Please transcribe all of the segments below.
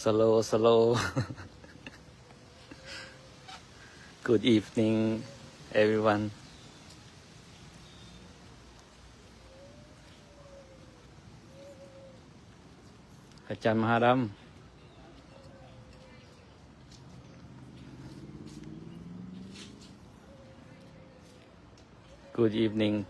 slow, slow. Good evening, everyone. Ajahn Maharam. Good evening.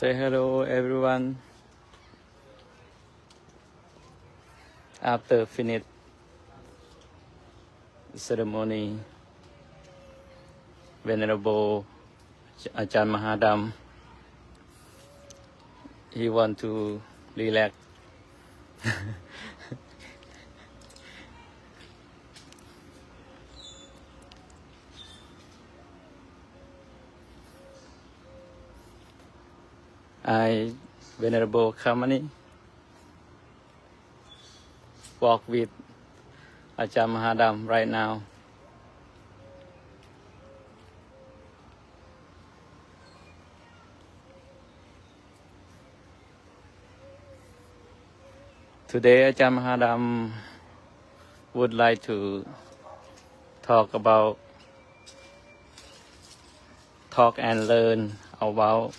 Say hello, everyone. After finish the ceremony, Venerable Ajahn Mahadam, he want to relax. I, Venerable Kamani, walk with Ajahn Mahadam right now. Today, Ajahn Mahadam would like to talk and learn about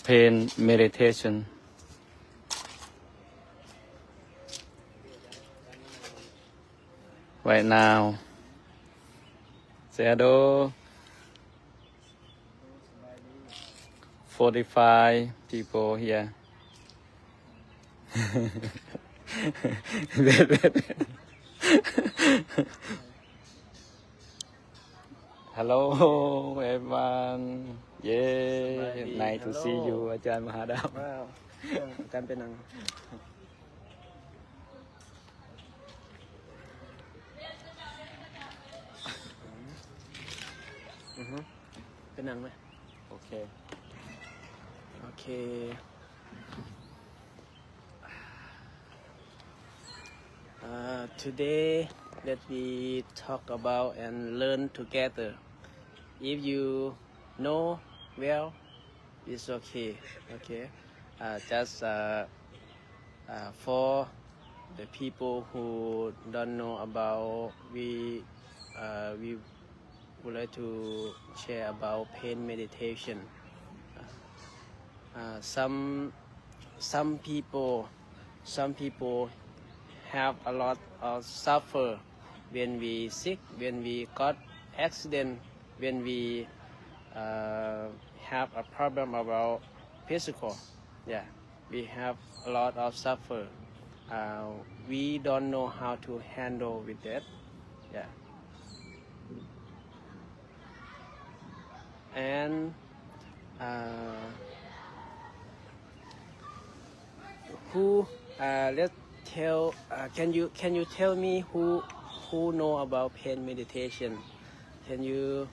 pain meditation. Right now, there 45 people here. Hello, everyone. Yeah, nice to see you, Ajahn Mahadam. Wow. การเป็นนังเป็นนังไหม Okay. โอเค Today let we talk about and learn together. If you know well, it's okay. Okay. Just for the people who don't know about, we would like to share about pain meditation. Some people have a lot of suffer when we sick, when we got accident, when we have a problem about physical. Yeah, we have a lot of suffer. We don't know how to handle with that. Yeah. And who let's tell can you tell me who know about pain meditation? Can you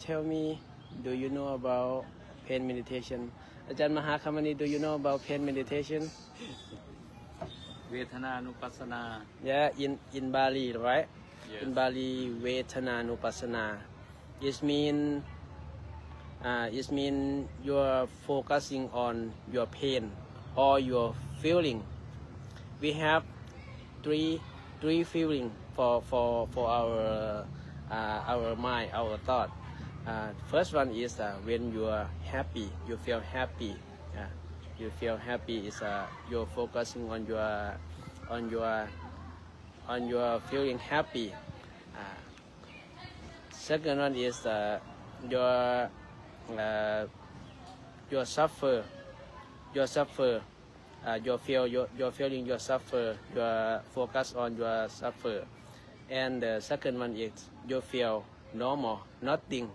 tell me, do you know about pain meditation? Ajahn Mahakamani, do you know about pain meditation? Vedananupassana. Yeah, in Bali, right? Yes. In Bali, Vedananupassana. It mean you're focusing on your pain or your feeling. We have three feeling for our mind, our thought. First one is when you are happy, you feel happy. You feel happy is you're focusing on your feeling happy. Second one is your suffer. Your feeling your suffer. Your focus on your suffer. And the second one is you feel normal, nothing,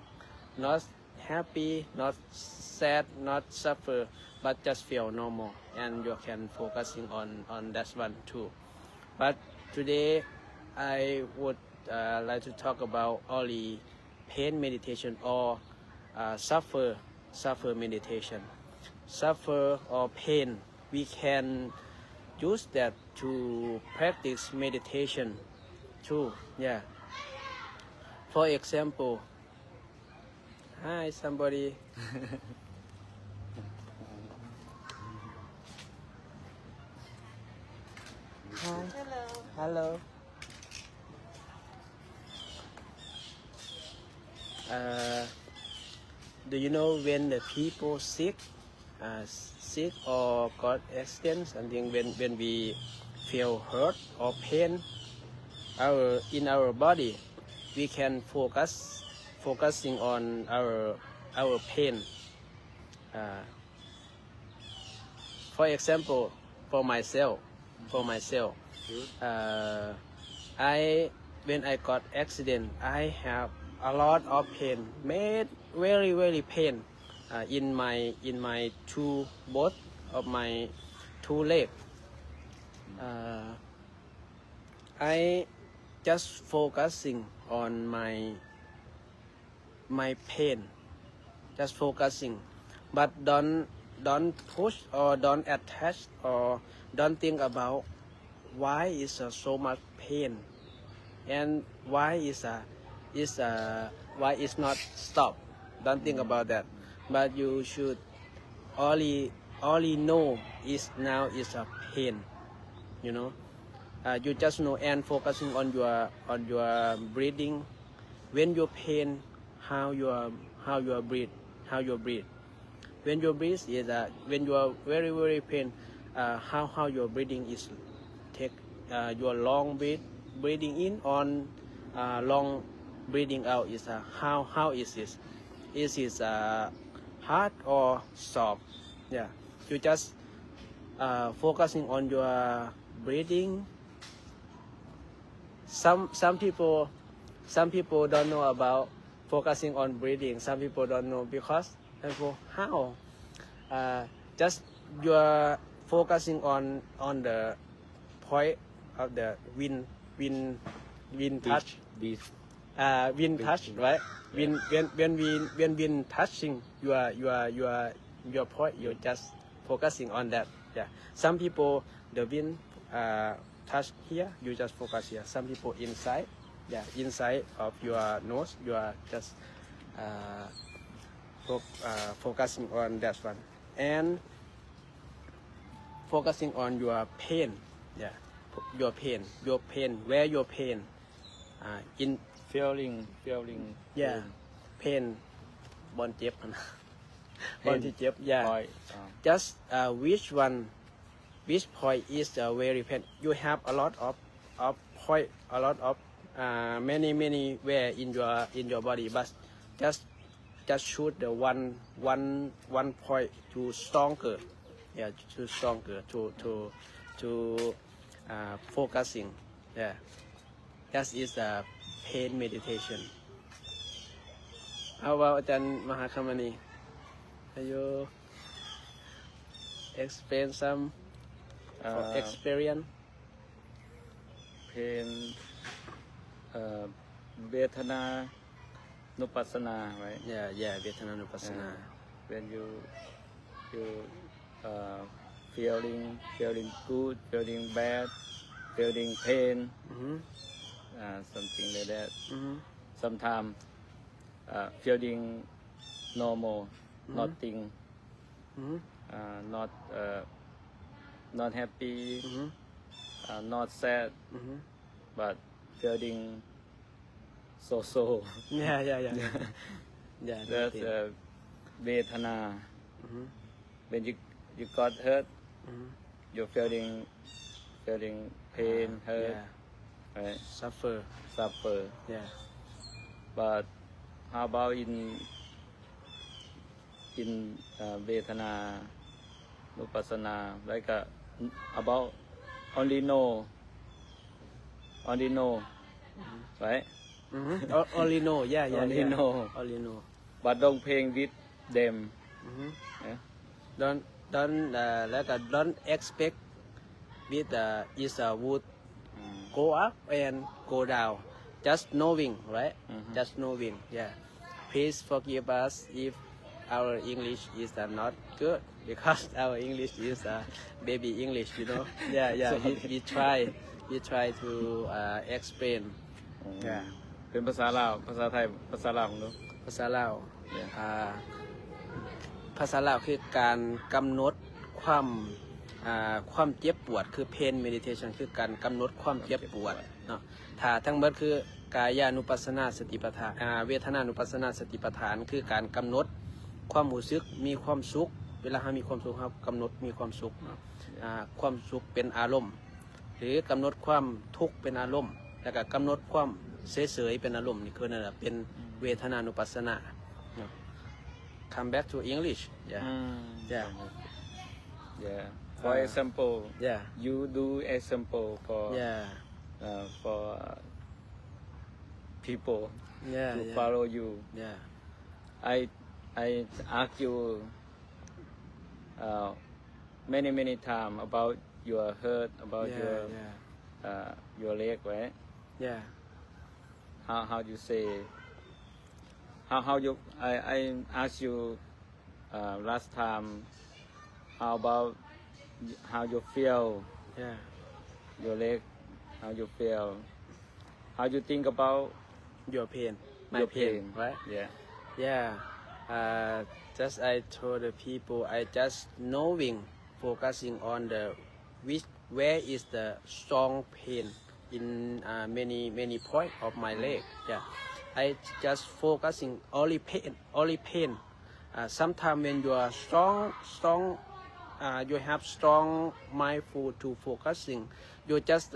not happy, not sad, not suffer, but just feel normal, and you can focusing on that one too. But today I would like to talk about only pain meditation or suffer meditation. Suffer or pain, we can use that to practice meditation too. Yeah. For example, hi somebody. Hi. Hello. Do you know when the people sick, sick or got accidents, and then when we feel hurt or pain in our body, we can focusing on our pain. For example, for myself, I when I got accident, I have a lot of pain, made very pain in my both of my two legs. I just focusing on my pain, just focusing, but don't push or don't attach or don't think about why is so much pain and why is why is not stop. Don't think about that, but you should only know is now is a pain, you know. You just know and focusing on your breathing. When you pain, how you breathe. When you breathe is when you are very pain, how your breathing is. Take your long breathing in on long breathing out is how is this? Is it hard or soft? Yeah, you just focusing on your breathing. Some people don't know about focusing on breathing. Some people don't know because how just you're focusing on the point of the wind touch. Wind touch, right? When wind touching your point, you're just focusing on that. Yeah. Some people the wind touch here, you just focus here. Some people inside, yeah, inside of your nose, you are just focusing on that one and focusing on your pain. Yeah, your pain, where your pain, in feeling yeah, pain บอนเจ็บนะ บอนที่เจ็บ yeah point, just which point is very pain. You have a lot of point, a lot of many where in your body, but just shoot the one point to stronger. Yeah, to stronger to focusing. Yeah, that is the pain meditation. How about อาจารย์มหาคมณี Can you explain some experience? pain, เวทนานุปัสสนา right? Yeah, เวทนานุปัสสนา When you feeling good, feeling bad, feeling pain, something like that. Sometimes feeling normal, nothing, not happy, not sad, but feeling so. Yeah. Yeah, That's vedana. When you got hurt, you're feeling pain, hurt, yeah. right? Suffer. Yeah. But how about in vedana nupassana, like about only know, right? Only know. Yeah. Only know. Only know. But don't playing with them. Yeah? Don't expect with is would go up and go down. just knowing, right? Just knowing, yeah. Please forgive us if our English is not good because our English is baby English, you know. Yeah, yeah. We try to explain. Yeah. เป็นภาษาลาวภาษาไทยภาษาลาวของเรา ภาษาลาว Yeah. ภาษาลาวคือการกำหนดความความเจ็บปวดคือ pain meditation คือการกำหนดความเจ็บปวดเนาะถ้าทั้งหมดคือกายานุปัสสนาสติปัฏฐานเวทนานุปัสสนาสติปัฏฐานคือการกำหนดความรู้สึกมีความสุขเวลาเรามีความสุขครับกำหนดมีความสุขเนาะความสุขเป็นอารมณ์ หรือกำหนดความทุกข์เป็นอารมณ์แล้วก็กำหนดความเฉยๆเป็นอารมณ์นี่คือนั่นแหละเป็นเวทนานุปัสสนา Come back to English yeah yeah Yeah. For example, yeah you do example for yeah people yeah to yeah follow you. yeah I ask you many time about your hurt, about yeah your leg, right? yeah How you say? How you? I asked you last time. How about how you feel yeah your leg? How you feel? How you think about your pain my your pain right Yeah. yeah just I told the people I just knowing focusing on the where is the strong pain in many point of my leg yeah I just focusing only pain sometimes when you are strong you have strong mindful to focusing you just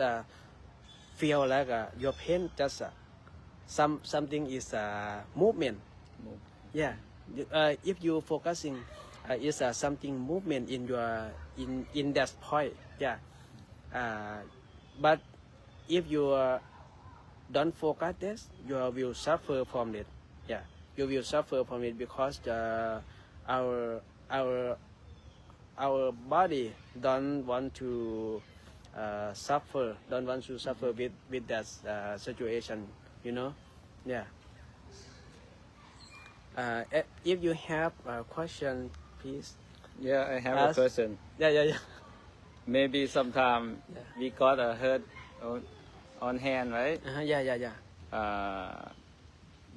feel like your pain just something is movement yeah if you focusing is something movement in your in that point yeah but if you don't focus this you will suffer from it yeah you will suffer from it because our body don't want to suffer with that situation you know yeah if you have a question please Yeah, I have Ask. a question. yeah Maybe sometime Yeah. we got a hurt on hand, right? yeah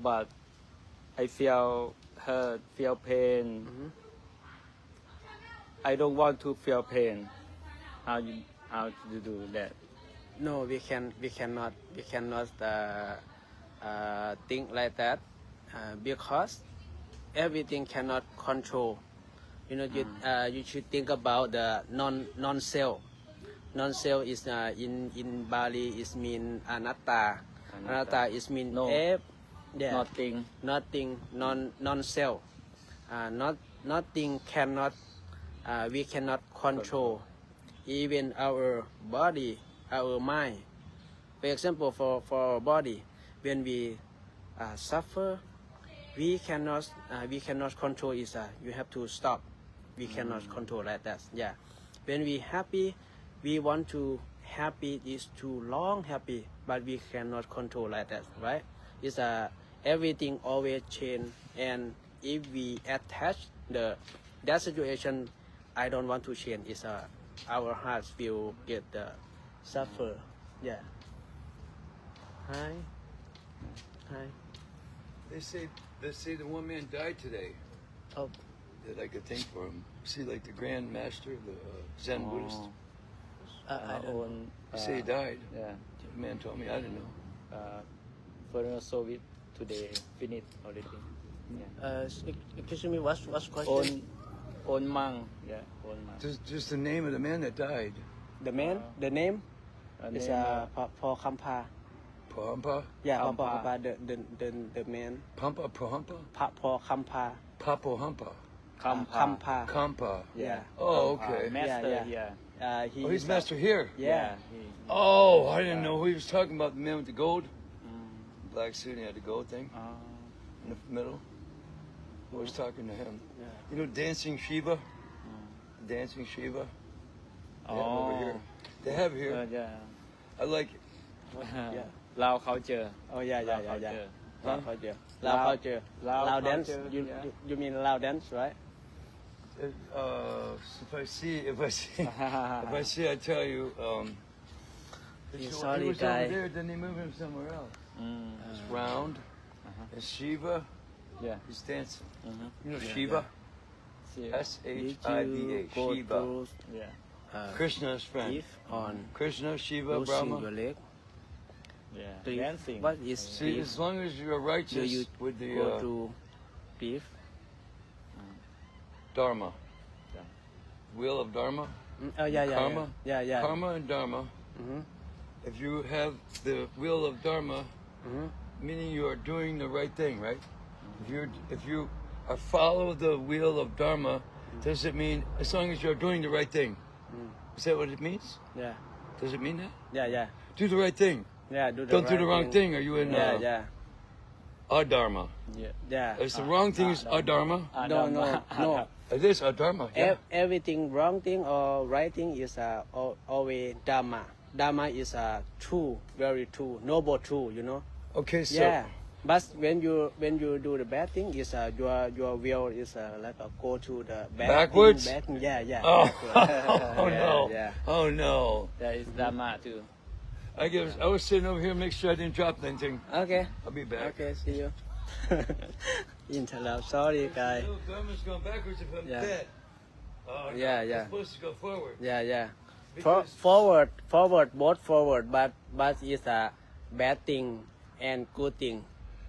But I feel hurt, feel pain. I don't want to feel pain. How you do that? no we cannot think like that because everything cannot control you know you should think about the non-self non-self is in Bali is mean anatta anatta is mean No. yeah Nothing. non-self nothing cannot we cannot control even our body our mind for example for our body when we suffer we cannot control it you have to stop we cannot control like that yeah when we happy we want to happy is too long happy but we cannot control like that right it's everything always change and if we attach that situation I don't want to change is our hearts will get suffer yeah hi They say the one man died today. oh Did like a thing for him. See, like the Grand Master, the Zen Buddhist. I don't know. They say he died. Yeah. The man told me. I didn't know. Foreigner Soviet today finished already. Yeah. Excuse me what's question On Mang. Yeah. On Mang. Just the name of the man that died. the name is for Kampa Pampa? yeah Kampa. for Kampa the man Pampa? Pampa? for Kampa Papo Hampa? Kampa Kampa? yeah Oh, okay. Master Yeah. here. Oh, he's master here. yeah Oh, I didn't know who he was talking about. The man with the gold? Black suit, he had the gold thing in the middle. I was talking to him. Yeah. You know Dancing Shiva? Dancing Shiva? They have it over here. They have it here. Yeah. I like it. yeah Lao culture. Oh yeah, yeah, yeah, yeah. culture. Lao culture. Lao- Lao culture. Lao Lao dance. culture, You, yeah. you mean Lao dance, right? If I see, I tell you. Yeah, He sorry, was guy. over there, then they moved him somewhere else. Mm. It's round. It's Shiva. Yeah. He's dancing. Mhm. You know Yeah, Shiva? See, Did S-H-I-V-A. you go Shiva. to yeah. Krishna's friend. give on Krishna, Shiva, losing your Brahma. leg? Yeah. Do you, Dancing. what is See, beef? as long as you're righteous Do you with the go to beef? Dharma, Yeah. wheel of Dharma, Oh yeah, yeah, Karma? yeah, yeah. Karma and Dharma. Mm-hmm. If you have the wheel of Dharma, Mm-hmm. meaning you are doing the right thing, right? If you are follow the wheel of Dharma, does it mean as long as you're doing the right thing? Is that what it means? Yeah, Does it mean that? yeah, yeah, Do the right thing. yeah. Do the Don't right do the wrong thing. Are you in Yeah, yeah, Adharma? Yeah. yeah. It's the wrong thing is Adharma. No, no, no. It is Adharma. Yeah. Everything wrong thing or right thing is always dharma. Dharma is true, very true, noble true. You know. Okay, so Yeah. But when you do the bad thing, is your will is like go to the bad Backwards? Thing, bad thing. Yeah, yeah. Oh, backward. oh Yeah, no! Yeah. Oh no! There is Dharma too. I was sitting over here, make sure I didn't drop anything. Okay. I'll be back. Okay. See you. Interrupt. Sorry, guy. No, Dharma's going backwards if I'm Yeah. dead. Oh, no, Yeah, I'm yeah. supposed to go forward. Yeah, yeah. Because- Forward, both forward, but it's a bad thing and good thing.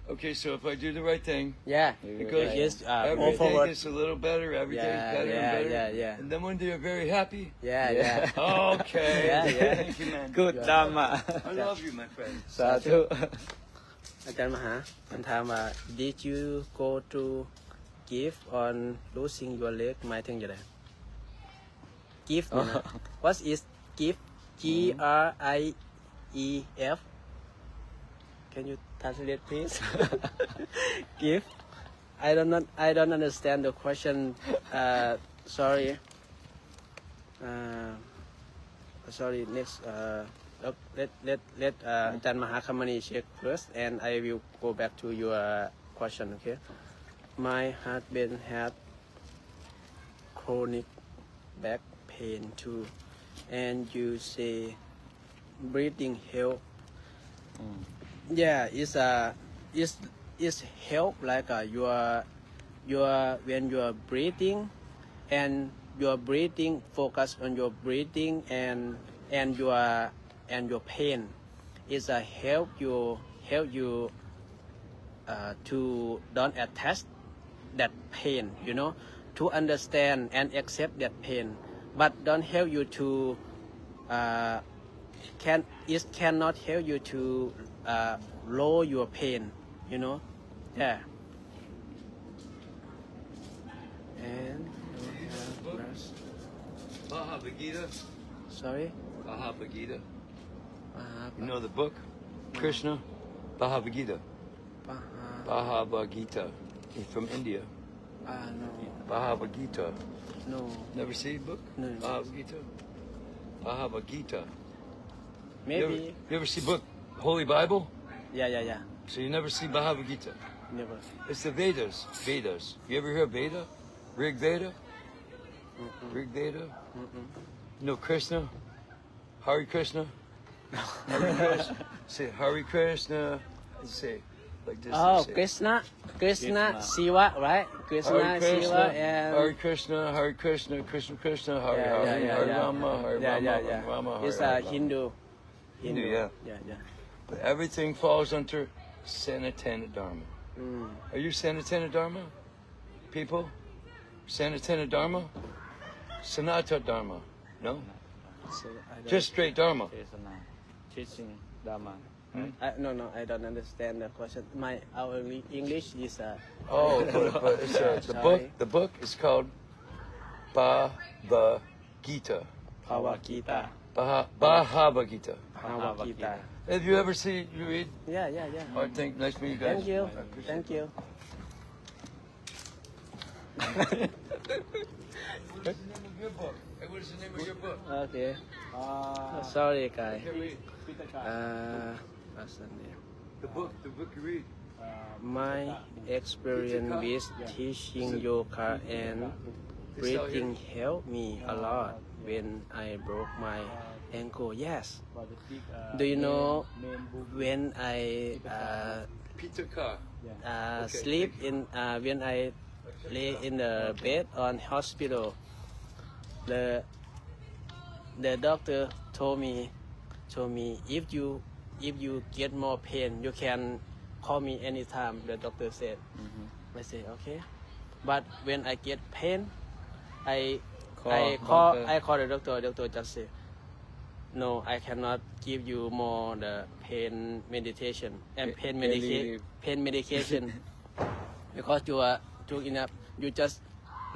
Okay, so if I do the right thing, Yeah. because Yes, all every day forward. gets a little better, every day Yeah, is better yeah, and better. yeah, yeah. And then one day you're very happy. Yeah, yeah. Okay. Yeah, yeah. Thank you, man. Good Dharma. I love you, my friend. สาธุ อาจารย์มหาคำถามว่า Did you go to give on losing your leg หมายถึงอย่างไร Give เนี่ยนะ What is give G R I E F Can you translate please Give I don't understand the question sorry sorry next let อาจารย์มหาคมณี check first and I will go back to your question okay my husband had chronic back pain too and you say breathing help yeah it's help like your when you are breathing and your breathing focus on your breathing and your pain is a help you to don't attach that pain you know to understand and accept that pain but don't help you to it cannot help you to lower your pain you know yeah and Bhagavad Gita. sorry Bhagavad Gita. You know the book? Krishna? Bhagavad Gita. Bhagavad Gita. He's from India. no Bhagavad Gita. no Never see the book? No. Bhagavad Gita. Bhagavad Gita. maybe You ever see book Holy Bible? yeah So you never see Bhagavad Gita. never It's the Vedas. Vedas. You ever hear of Veda? Rig Veda? Rig Veda? No Krishna? Hare Krishna? Hare Krishna? Say Hare Krishna. Say like this. oh say, Krishna Krishna. Shiva right Krishna Hare Krishna, Shiva and Hare Krishna, Hare Krishna, Krishna Krishna, Hare Yeah, Hare, yeah, Hare yeah. Rama, Hare yeah, Rama, yeah, Hare yeah. Rama, Hare It's Hare a Rama. Hindu. Yeah. Yeah. But everything falls under Sanatana Dharma. Mm. Are you Sanatana Dharma? People? Sanatana Dharma? Sanata Dharma? No? So I don't, Just straight Dharma. เทศนา teaching Dharma no, I don't understand the question. Our English is Oh, but it's, Sorry. the book is called Bhagavad Gita. Bhagavad Gita. Bhagavad Gita. Bhagavad Gita. Have you ever seen you read? Yeah. I think nice to meet you guys. Thank you. I appreciate Thank you. What's the name of your book? Hey, what is the name of your book? Okay. Sorry, guy. Here, read. What's the name? The book you read. My experience with teaching yoga and breathing helped me a lot when I broke my ankle. Yes. Do you know when I Peter Carr. sleep in when I lay in the bed on hospital, the doctor told me if you get more pain you can call me anytime, the doctor said. I say okay, but when I get pain I call the doctor just say no, I cannot give you more the pain meditation and pain medication because you are too enough, you just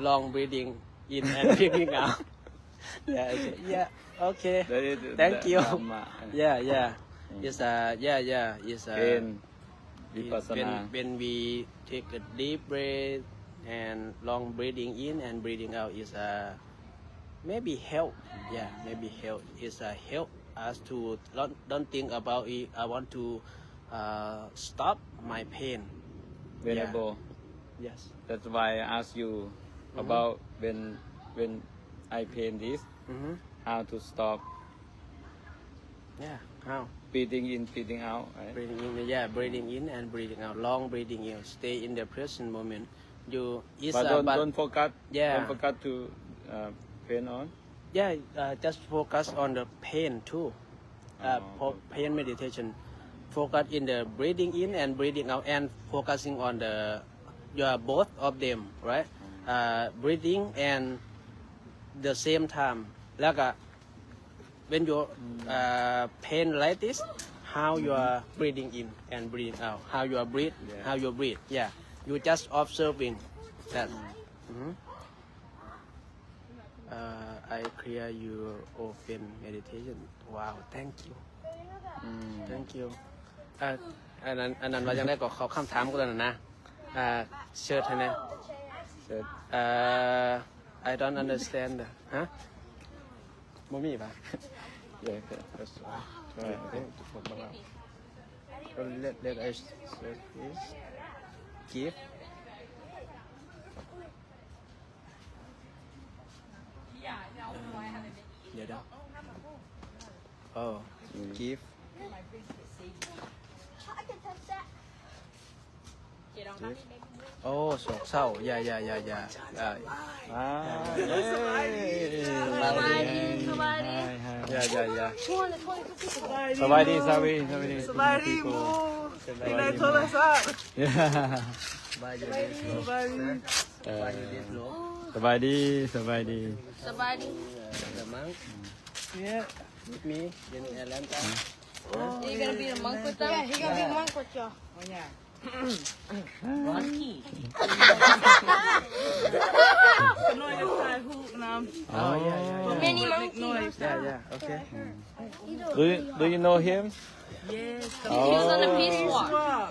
long breathing in and breathing out. Yeah, I say, yeah, okay, thank you. Yeah, it's it's Pain, vipassana. when we take a deep breath and long breathing in and breathing out is maybe help. Yeah, maybe help is help us to don't think about it. I want to stop my pain. Venerable. Yes. That's why I asked you about when I pain this, how to stop Yeah. How? breathing in, breathing out, right? Breathing in, yeah, breathing in and breathing out. Long breathing in. Stay in the present moment. You is But don't forget. Yeah. Don't forget to pain on. Yeah, just focus on the pain too. Pain meditation. Focus in the breathing in and breathing out, and focusing on the both of them, right? Breathing and the same time. แล้วก็ when you pain like this, how you are breathing in and breathing out, how you are breathe, how you breathe. Yeah, you just observing that. I clear your open meditation. Wow, thank you. Thank you. อันนั้นว่ายังได้ก็เขาคำถามก็แล้วนะเชิญให้นะ I don't understand ฮะบ่มีป่ะ Yeah, that's right. Let us search this. Give. Oh, give. Oh, โศกเศร้า yeah. สบายดี Yeah. สบายดี สบายดีหมูในโทรศัพท์ สบายดี สบายดี Somebody. The monk. Yeah, with me in Atlanta. Are you gonna be a monk with them? Yeah, he gonna be monk with y'all. Monkey. น้อยจะทายฮูกน้ Oh, yeah. Many ำเล็กน้อย monkeys. Yeah, okay. Do you know him? yes He was on the peace walk.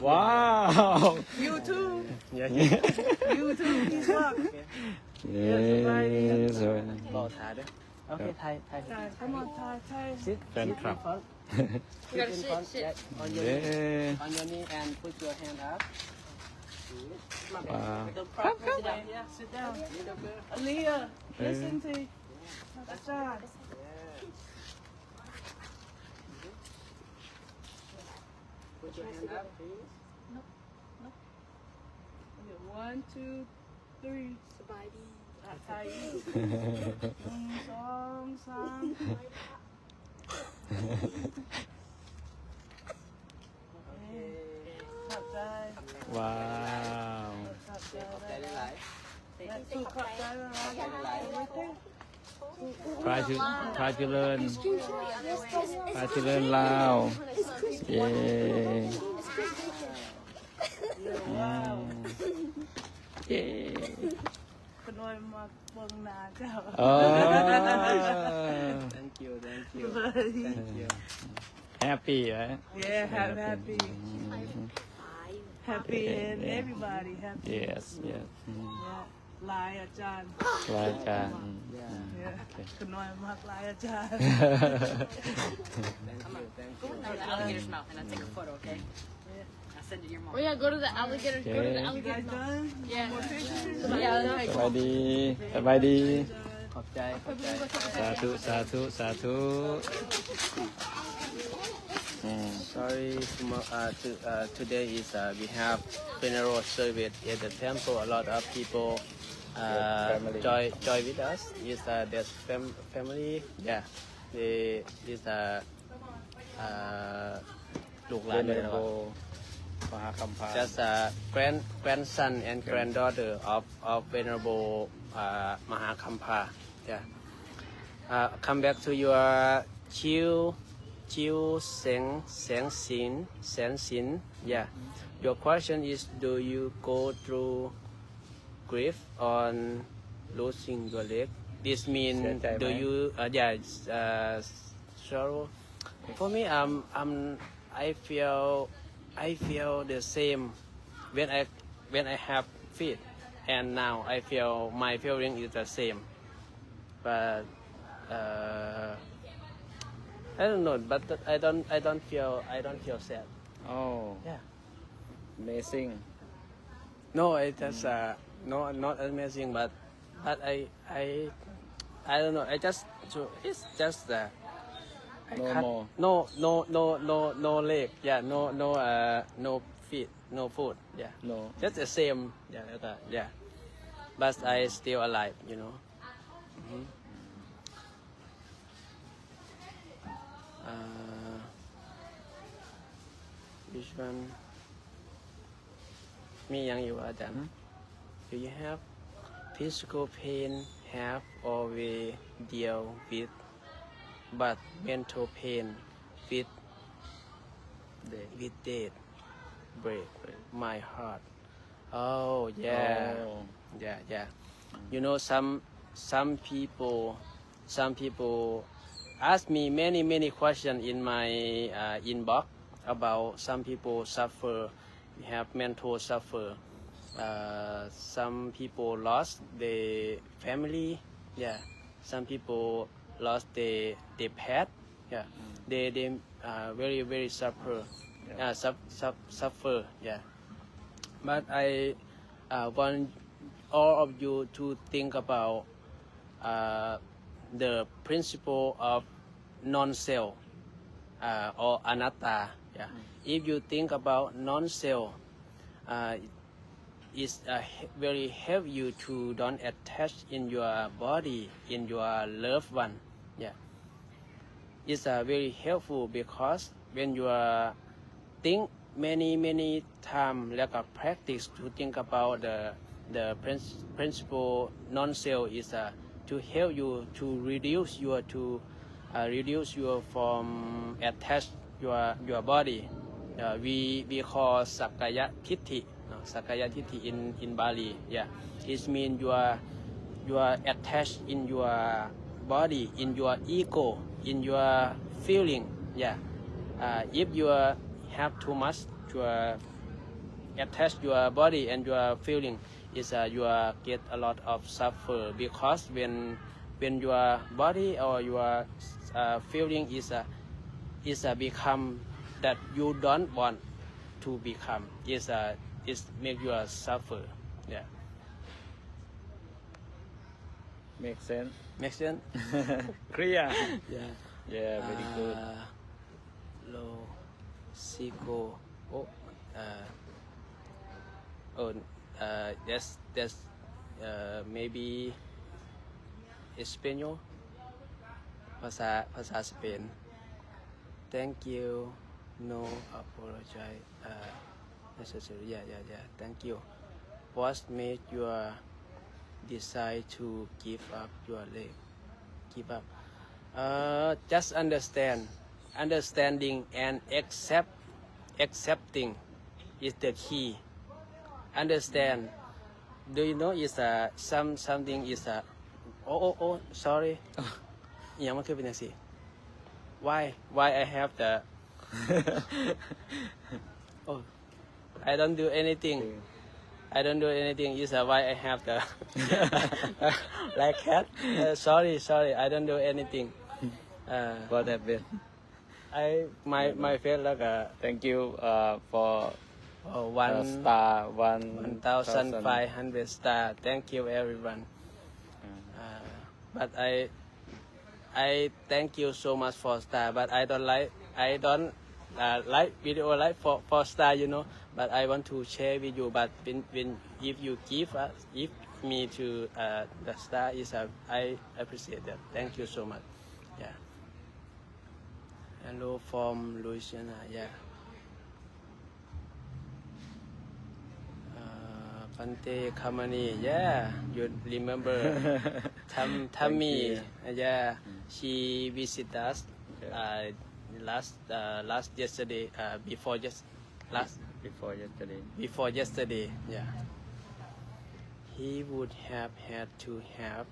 Wow. you too Yeah. you too he's walk Yes. รอถ่ายด้วยโอเคถ่าย come on ทาย sit Fan sit club. in front. You gotta in sit, front, sit. yeah, on your knee, Yeah. on your knee and put your hand up. Wow. Sit down here. sit down Aaliyah listen to Achad Put your hand up, please. 1 2 3 Somebody. ทาย2 3ขับใจ Wow. ขับใจ ใจหลาย ถูกขับใจแล้วนะ Try to learn. Try to learn Lao. Yeah. Yeah. เป็นน้อยมาเบิ่งหน้าเจ้า Oh. Thank you, thank you, Buddy. thank you. Happy, right? Yeah, happy. Happy and everybody happy. Yes, yes. Yeah. ลายอาจารย์ ลายจานอืม เนี่ยคุณน้อยมากลายอาจารย์ Thank you. Go in the alligator's mouth and then take a photo, okay? I'll send it to your mom. Oh yeah, go to the alligator. Go to the Okay. You alligator. guys done? Yeah. More pictures? Yeah. สบายดี สบายดี ขอบใจขอบใจ สาธุ สาธุ สาธุอืม Sorry, today is we have funeral service at the temple. A lot of people family. join with us. Is there's family? Yeah, they is ลูกหลาน เว เลย เน นะ โก ครับ มหาคัมภา Just grandson and granddaughter of Venerable Mahakampa. Yeah. Come back to your Chiu Seng Sin. Yeah. Your question is, do you go through grief on losing your leg? This means, เสียใจไหม do you? Sorrow. For me, I feel the same when I have feet, and now I feel my feeling is the same. But I don't know. But I don't feel sad. โอ้ Yeah. amazing No, it just not amazing, but I don't know. It's just I No cut- more. No leg. Yeah, no feet, no foot. Yeah, no just the same. Yeah. But I still alive, you know. Mhm. Which one? มียังอยู่อาจารย์ Do you have physical pain have always deal with, but mental pain with death break my heart. Oh yeah, Oh. yeah. You know some people ask me many questions in my inbox about some people suffer, have mental suffer. Some people lost their family. Yeah, some people lost their pet. Yeah, they very suffer. Suffer. Yeah, but I want all of you to think about the principle of non-self or anatta. Yeah. If you think about non-self, it's very help you to don't attach in your body, in your loved one. Yeah. It's very helpful because when you think many time like a practice to think about the principle non-self is to help you to reduce your from attach your body. We call Sakaya Tithi. Sakaya Tithi in Bali. Yeah, it means you are attached in your body, in your ego, in your feeling. Yeah, if you have too much to attach your body and your feeling, is you get a lot of suffer because when your body or your feeling is become that you don't want to become, is make you suffer. Yeah. make sense Make sense? clear Yeah. yeah very good Lo Sico. That's maybe Espanol. ภาษาสเปน Thank you. No apologize. Necessary. Yeah. Thank you. What made you decide to give up your leg? Give up. Just understanding and accepting is the key. Understand. Do you know is something is sorry. ยังไม่เคยเป็นอย่างสิ Why I have the oh I don't do anything I don't do anything. Is why I have the like cat. Sorry, I don't do anything. What happened? My face like Thank you for one star 1,500 star. Thank you everyone. But I thank you so much for star. But I don't like video like for star, you know. But I want to share with you. But when if you give me to the star is I appreciate that. Thank you so much. Yeah. Hello from Louisiana. Yeah. Pante Kamani. Yeah. You remember Tammy? Yeah. She visited us last yesterday. Before yesterday. Yeah. He would have had to have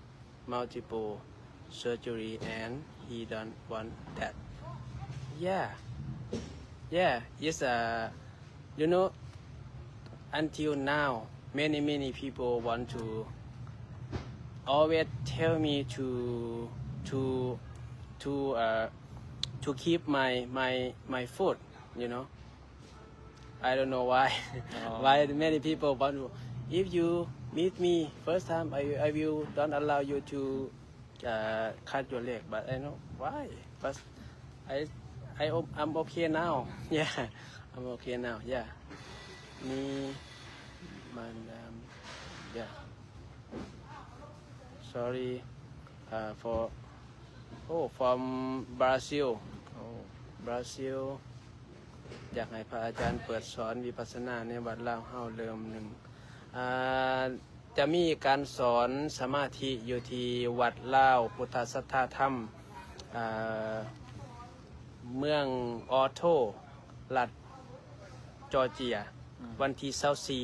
multiple surgery and he don't want that. Yeah. It's you know, until now, many people want to always tell me to keep my foot. You know, I don't know why. Why many people want to. If you meet me first time, I will don't allow you to cut your leg. But I know why. But I'm okay now. Yeah, I'm okay now. Yeah. Me, man. Yeah. Sorry for. Oh, from Brazil. Brazil อยากให้พระอาจารย์เปิดสอนวิปัสสนาในวัดลาวเฮาเริ่มหนึ่งจะมีการสอนสมาธิอยู่ที่วัดลาวพุทธสัทธาธรรมเมืองออโตรัฐจอร์เจียวันที่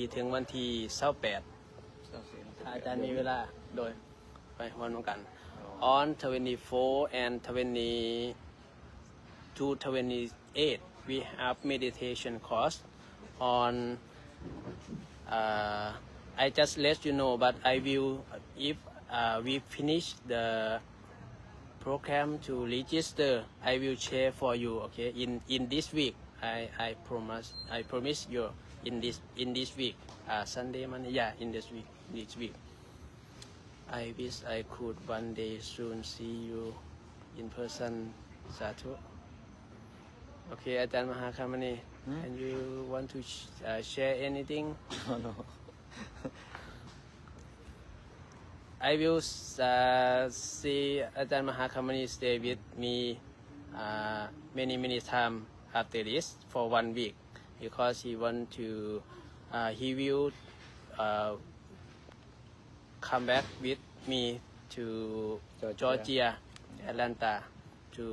24ถึงวันที่28อาจารย์มีเวลาโดยไปวันกัน on 24 and 20 to 28 we have meditation course on I just let you know but I will if we finish the program to register I will share for you okay in this week I promise you in this week Sunday Monday yeah in this week I wish I could one day soon see you in person Satu okay อาจารย์มหาคามณี and you want to share anything No. I will see อาจารย์มหาคามณี stay with me many time after this for 1 week because he want to he will come back with me to Georgia Atlanta to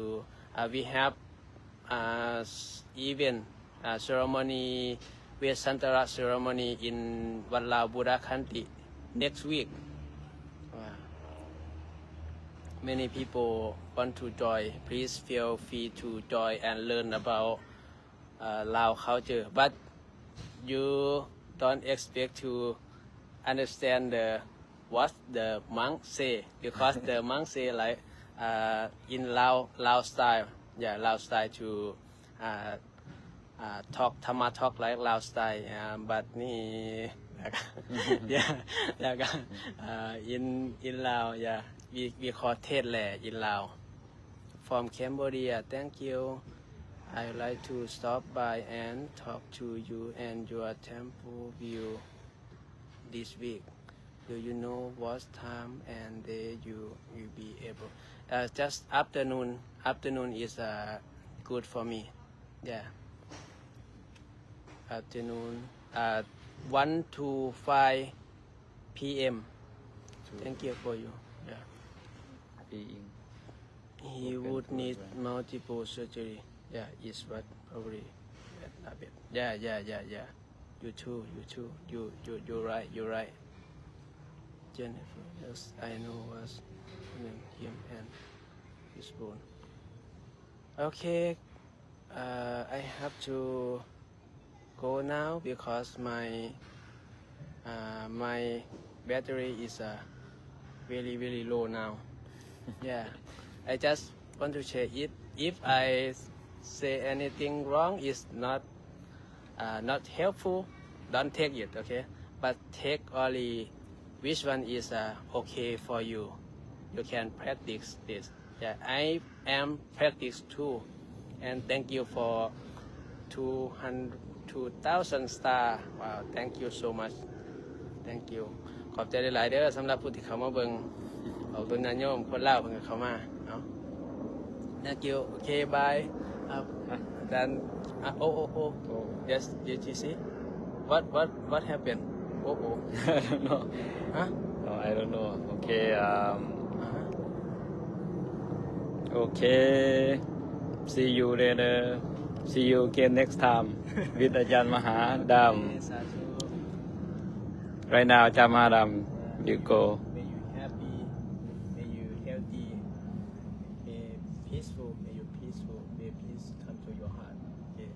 we have event ceremony Vesantara ceremony in Wat Lao Buddha Khanti next week. Many people want to join. Please feel free to join and learn about Lao culture. But you don't expect to understand what the monk say because the monk say like in Lao style. Yeah, Lao style to talk Thama talk like Lao style. But me, yeah, like in Lao, yeah, we call Tet Le in Lao. From Cambodia, thank you. I would like to stop by and talk to you and your temple view this week. Do you know what time and day you will be able? Just afternoon. Afternoon is good for me. Yeah. Afternoon. 1 to 5 p.m. Thank you for you. Yeah. He would need multiple surgery. Yeah, is what probably a bit. Yeah. You too. You're right. Jennifer, yes, I know was him and his bone. Okay, I have to go now because my my battery is very low now. Yeah, I just want to share it. If I say anything wrong, is not helpful, don't take it, okay? But take only which one is okay for you. You can practice this. Yeah, I am practice too, and thank you for 2,000 star. Wow, thank you so much. Thank you ขอบใจหลายๆเด้อสำหรับผู้ที่เข้ามาเบิ่งเอาเบิ่งญาติโยมคนลาวเพิ่นก็เข้ามาเนาะ Thank you. Okay, bye. Then oh. Yes, did you see? What happened? Oh. I don't know. Huh? No, I don't know. Okay. Uh-huh. Okay. See you later. See you again next time with อาจารย์มหาดำ Satu. Right now อาจารย์มหาดำ you go. May you happy. May you healthy. May peaceful. May you peaceful. May peace come to your heart. Okay.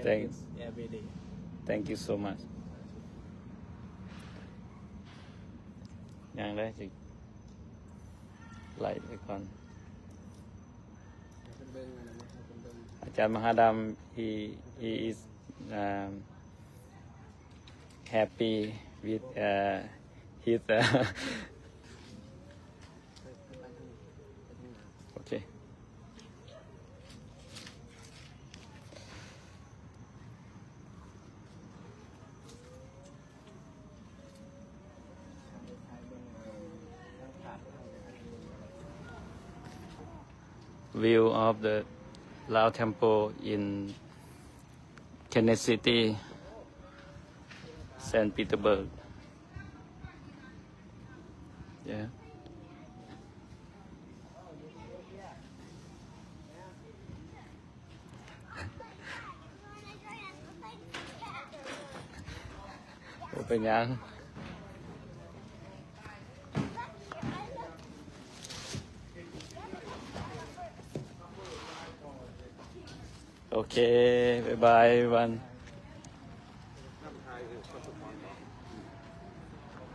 Thanks. Practice every day. Thank you so much. ยังได้สิไล่ไปก่อน อาจารย์มหาดำ he is happy with his okay. View of the Lao Temple in Kenneth City, St. Petersburg. Yeah. Open yang. Okay, bye bye everyone.